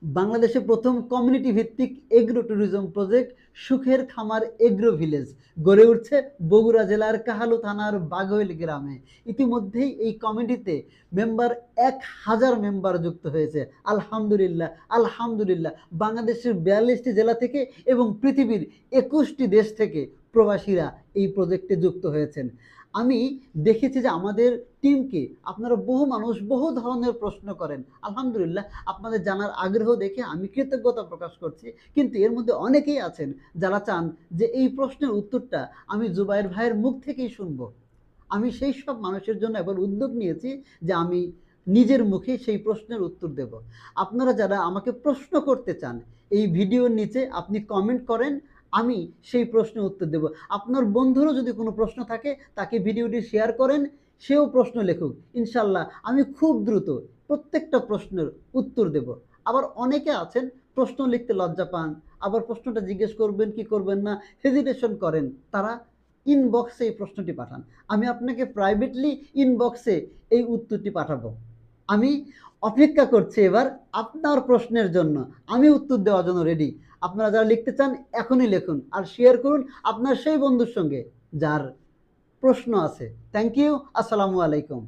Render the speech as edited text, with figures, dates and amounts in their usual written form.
বাংলাদেশে প্রথম কমিউনিটি ভিত্তিক এগ্রো ট্যুরিজম প্রজেক্ট সুখের খামার এগ্রো ভিলেজ গড়ে উঠছে বগুড়া জেলার কাহালু থানার বাঘৈল গ্রামে। ইতিমধ্যেই এই কমিটিতে মেম্বার 1000 মেম্বার যুক্ত হয়েছে। আলহামদুলিল্লাহ, আলহামদুলিল্লাহ। বাংলাদেশের 42টি জেলা থেকে এবং পৃথিবীর 21টি দেশ থেকে প্রবাসীরা এই প্রজেক্টে যুক্ত হয়েছেন। আমি দেখেছি যে আমাদের টিমকে আপনারা বহু মানুষ বহু ধরনের প্রশ্ন করেন। আলহামদুলিল্লাহ, আপনাদের জানার আগ্রহ দেখে আমি কৃতজ্ঞতা প্রকাশ করছি। কিন্তু এর মধ্যে অনেকেই আছেন যারা চান যে এই প্রশ্নের উত্তরটা আমি জুবায়ের ভাইয়ের মুখ থেকেই শুনবো। আমি সেই সব মানুষের জন্য এবার উদ্যোগ নিয়েছি যে আমি নিজের মুখে সেই প্রশ্নের উত্তর দেব। আপনারা যারা আমাকে প্রশ্ন করতে চান, এই ভিডিওর নিচে আপনি কমেন্ট করেন, আমি সেই প্রশ্নের উত্তর দেব। আপনার বন্ধুরও যদি কোনো প্রশ্ন থাকে তাকে ভিডিওটি শেয়ার করেন, সেও প্রশ্ন লেখুক। ইনশাল্লাহ আমি খুব দ্রুত প্রত্যেকটা প্রশ্নের উত্তর দেব। আবার অনেকে আছেন প্রশ্ন লিখতে লজ্জা পান, আবার প্রশ্নটা জিজ্ঞেস করবেন কি করবেন না হেজিটেশন করেন, তারা ইনবক্সে এই প্রশ্নটি পাঠান। আমি আপনাকে প্রাইভেটলি ইনবক্সে এই উত্তরটি পাঠাবো। আমি অপেক্ষা করছি এবার আপনার প্রশ্নের জন্য। আমি উত্তর দেওয়ার জন্য রেডি। আপনারা যারা লিখতে চান এখনই লিখুন আর শেয়ার করুন আপনার সেই বন্ধুর সঙ্গে যার প্রশ্ন আছে। Thank you. আসসালামু আলাইকুম।